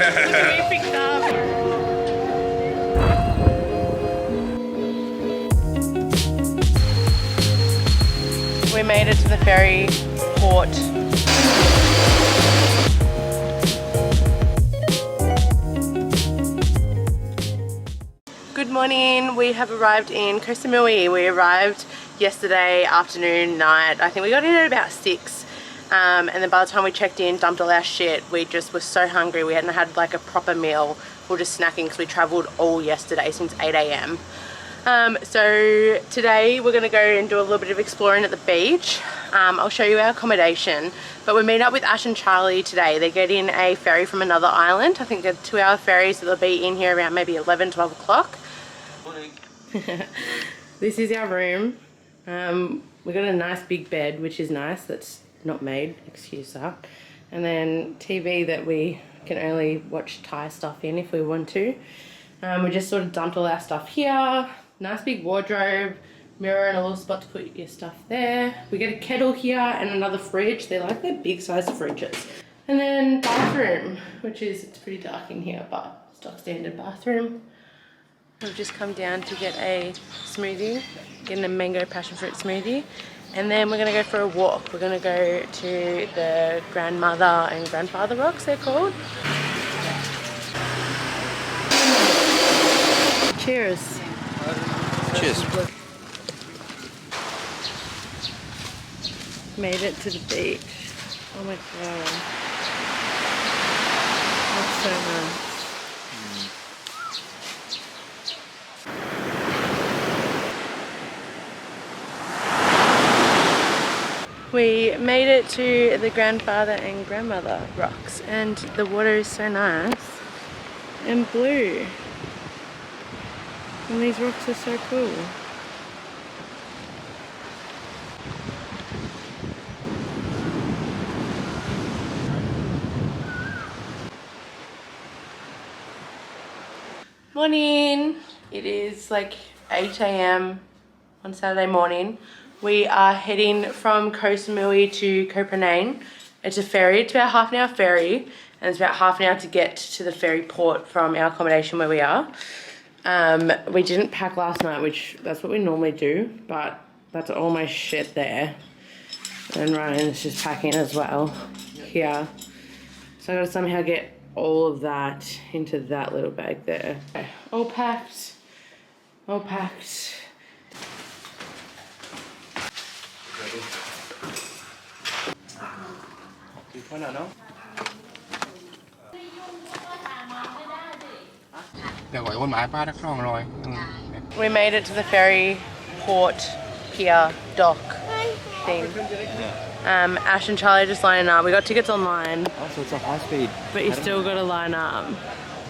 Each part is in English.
We picked up. We made it to the ferry port. Good morning, we have arrived in Koh Samui. We arrived yesterday afternoon, night. I think we got in at about 6. And then by the time we checked in, dumped all our shit, we just were so hungry. We hadn't had like a proper meal. We were just snacking because we travelled all yesterday since 8 AM. So today we're going to go and do a little bit of exploring at the beach. I'll show you our accommodation, but we meet up with Ash and Charlie today. They're getting a ferry from another island. I think they're 2-hour ferries, so they'll be in here around maybe 11, 12 o'clock. Morning. This is our room. We got a nice big bed, which is nice. That's not made, excuse that. And then TV that we can only watch Thai stuff in if we want to. We just sort of dumped all our stuff here. Nice big wardrobe, mirror and a little spot to put your stuff there. We get a kettle here and another fridge. They're like, they're big sized fridges. And then bathroom, which is, it's pretty dark in here, but stock standard bathroom. We've just come down to get a smoothie, getting a mango passion fruit smoothie. And then we're gonna go for a walk. We're gonna go to the grandmother and grandfather rocks, they're called. Cheers. Cheers. Made it to the beach. Oh my god. That's so nice. We made it to the grandfather and grandmother rocks, and the water is so nice and blue. And these rocks are so cool. Morning! It is like 8 AM on Saturday morning. We are heading from Koh Samui to Koh Phangan. It's a ferry, it's about half an hour ferry, and it's about half an hour to get to the ferry port from our accommodation where we are. We didn't pack last night, which that's what we normally do, but that's all my shit there. And Ryan's just packing as well here. So I gotta somehow get all of that into that little bag there. Okay, all packed, all packed. We made it to the ferry port pier dock thing. Ash and Charlie are just lining up. We got tickets online. Oh, so it's a high speed. But you still got to line up.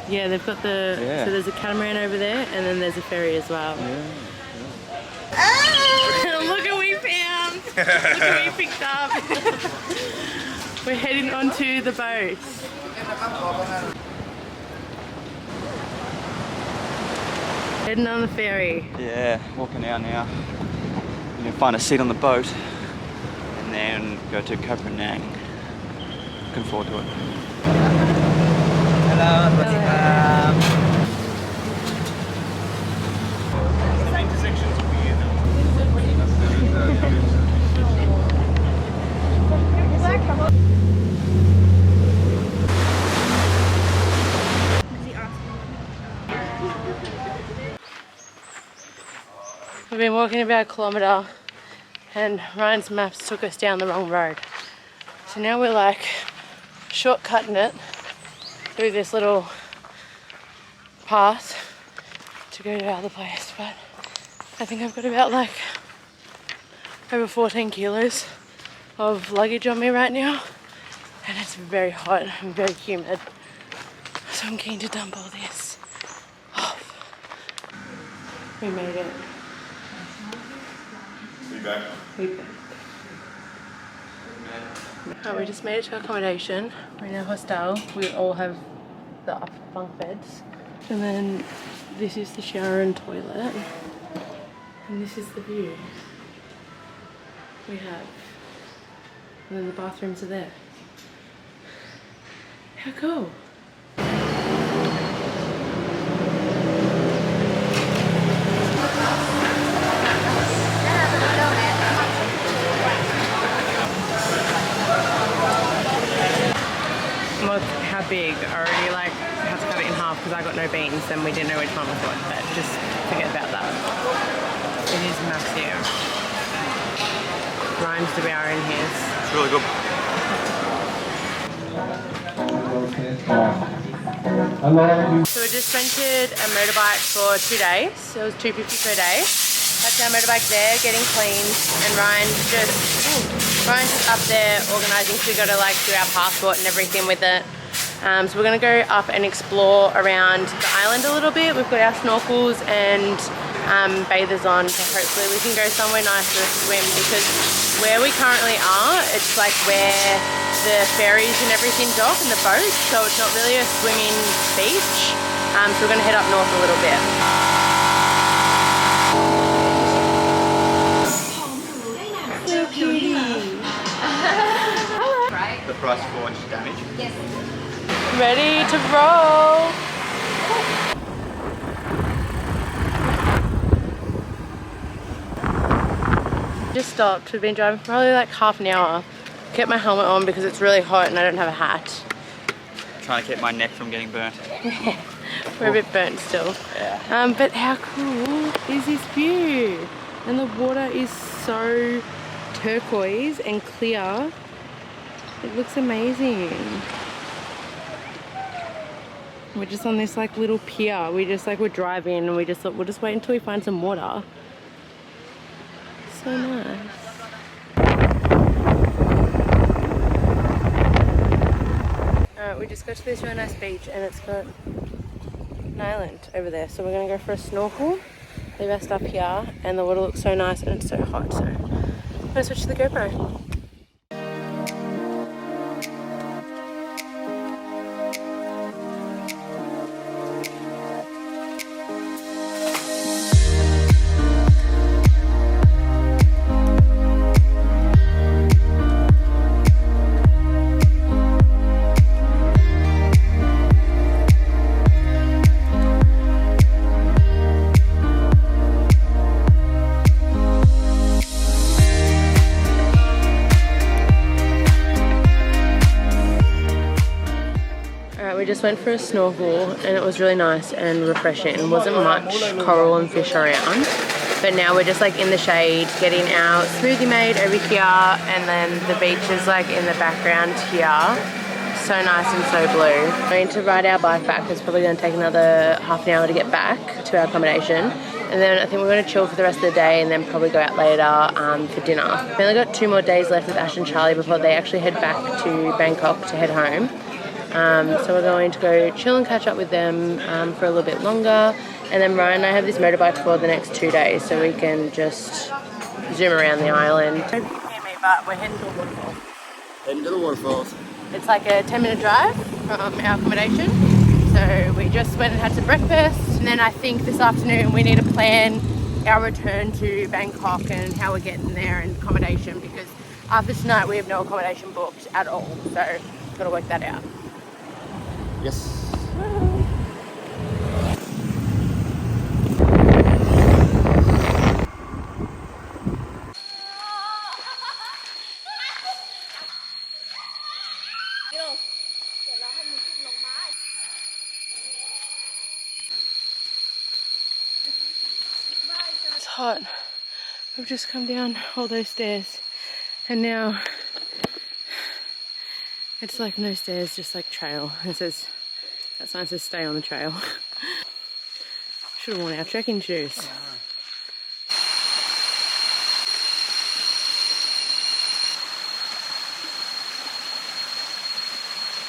Yeah, they've got the. Yeah. So there's a catamaran over there, and then there's a ferry as well. Yeah. Look what we found! Look what we picked up! We're heading onto the boat. Heading on the ferry. Yeah, walking out now. I'm gonna find a seat on the boat and then go to Koh Phangan. Looking forward to it. Hello, Hello. We've been walking about a kilometre and Ryan's maps took us down the wrong road. So now we're like shortcutting it through this little path to go to our other place. But I think I've got about like over 14 kilos of luggage on me right now. And it's very hot and very humid. So I'm keen to dump all this off. We made it. Back. We just made it to accommodation. We're in our hostel. We all have the upper bunk beds. And then this is the shower and toilet. And this is the view we have. And then the bathrooms are there. How cool. got no beans, then we didn't know which one was what, but just forget about that. It is massive. Ryan's to be our in his. It's really good. So we just rented a motorbike for 2 days. So it was $2.50 per day. That's our motorbike there, getting cleaned, and Ryan's just up there organising. So we got to like do our passport and everything with it. So we're going to go up and explore around the island a little bit. We've got our snorkels and bathers on, so hopefully we can go somewhere nice for a swim, because where we currently are, it's like where the ferries and everything dock and the boats, so it's not really a swimming beach. So we're going to head up north a little bit. So cutie. The price for inch damage. Yes. Ready to roll. Just stopped. We've been driving for probably like half an hour. Kept my helmet on because it's really hot and I don't have a hat. Trying to keep my neck from getting burnt. We're a bit burnt still. Yeah. But how cool is this view? And the water is so turquoise and clear. It looks amazing. We're just on this like little pier. We're driving and we just thought we'll just wait until we find some water. So nice. Alright, we just got to this really nice beach and it's got an island over there. So we're gonna go for a snorkel, leave our stuff here, and the water looks so nice and it's so hot. So I'm gonna switch to the GoPro. We just went for a snorkel and it was really nice and refreshing. There wasn't much coral and fish around, but now we're just like in the shade getting our smoothie made over here, and then the beach is like in the background here. So nice and so blue. We're going to ride our bike back. It's probably going to take another half an hour to get back to our accommodation, and then I think we're going to chill for the rest of the day and then probably go out later for dinner. We only got 2 more days left with Ash and Charlie before they actually head back to Bangkok to head home. So we're going to go chill and catch up with them for a little bit longer, and then Ryan and I have this motorbike for the next 2 days so we can just zoom around the island. I don't know if you can hear me, but we're heading to a waterfall. Heading to the waterfalls. It's like a 10-minute drive from our accommodation, so we just went and had some breakfast, and then I think this afternoon we need to plan our return to Bangkok and how we're getting there and accommodation, because after tonight we have no accommodation booked at all, so got to work that out. Yes. It's hot. We've just come down all those stairs and now it's like no stairs, just like trail. It says, that sign says stay on the trail. Should have worn our trekking shoes.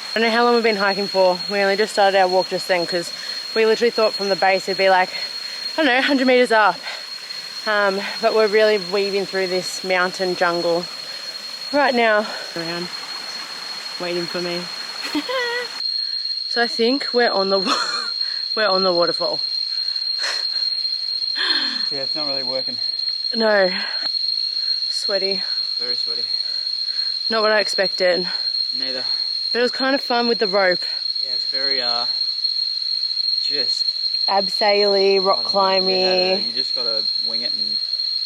I don't know how long we've been hiking for. We only just started our walk just then because we literally thought from the base it'd be like, I don't know, 100 meters up. But we're really weaving through this mountain jungle right now. Around, waiting for me. So I think we're on the waterfall. Yeah, it's not really working. No. Sweaty. Very sweaty. Not what I expected. Neither. But it was kind of fun with the rope. Yeah, it's very just Abseily, rock climbing. You just gotta wing it and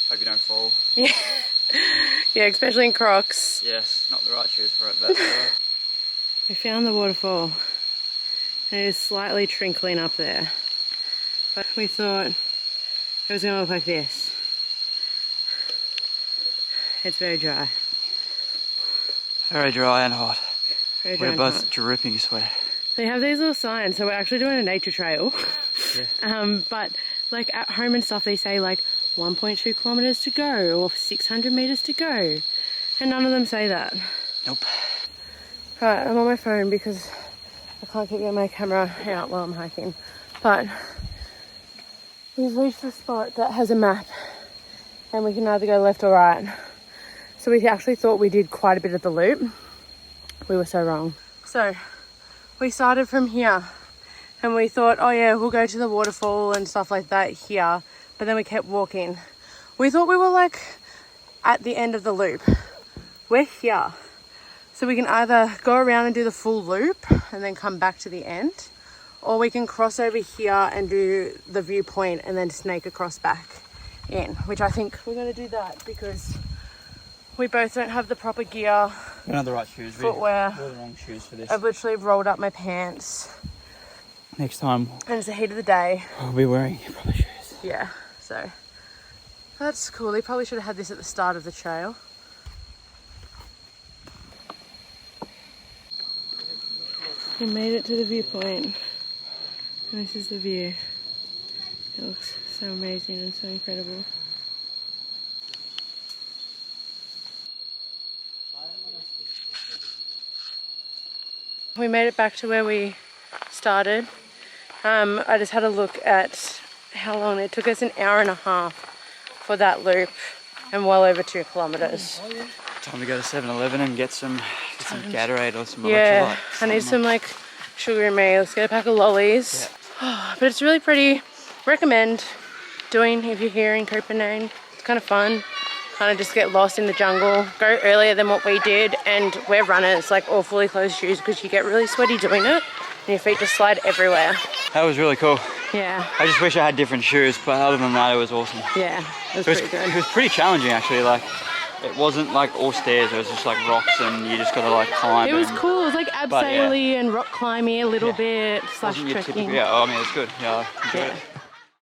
hope you don't fall. Yeah. Yeah, especially in Crocs. Yes, not the right shoes for it, but We found the waterfall. and it is slightly trickling up there. But we thought it was going to look like this. It's very dry. Very dry and hot. Very dry We're and both hot. dripping sweat. They have these little signs, so we're actually doing a nature trail. Yeah. But like at home and stuff, they say like 1.2 kilometers to go or 600 meters to go, and none of them say that. Nope. Right, I'm on my phone because I can't keep getting my camera out while I'm hiking. But we've reached a spot that has a map, and we can either go left or right. So we actually thought we did quite a bit of the loop. We were so wrong. So we started from here and we thought, oh yeah, we'll go to the waterfall and stuff like that here. But then we kept walking. We thought we were like at the end of the loop. We're here. So we can either go around and do the full loop and then come back to the end, or we can cross over here and do the viewpoint and then snake across back in, which I think we're going to do that because we both don't have the proper gear. We don't have the right shoes. Footwear. We're the wrong shoes for this. I've literally rolled up my pants. Next time And it's the heat of the day. we'll be wearing proper shoes. Yeah, so that's cool. They probably should have had this at the start of the trail. We made it to the viewpoint. And this is the view. It looks so amazing and so incredible. We made it back to where we started. I just had a look at how long it took us. An hour and a half for that loop and well over 2 kilometers. Time to go to 7-Eleven and get some Gatorade or some Yeah, electrolyte. I need some like sugar in me. Let's get a pack of lollies. Yeah. But it's really pretty. Recommend doing if you're here in Koh Phangan. It's kind of fun. Kind of just get lost in the jungle. Go earlier than what we did, and wear runners, like all fully closed shoes, because you get really sweaty doing it and your feet just slide everywhere. That was really cool. Yeah. I just wish I had different shoes, but other than that, it was awesome. Yeah, it was pretty good. It was pretty challenging actually. Like, it wasn't like all stairs. It was just like rocks, and you just gotta like climb. It was cool. It was like abseiling yeah. and rock climbing a little bit, slash Wasn't your trekking. typical, yeah, I mean it's good. Yeah, I enjoyed it.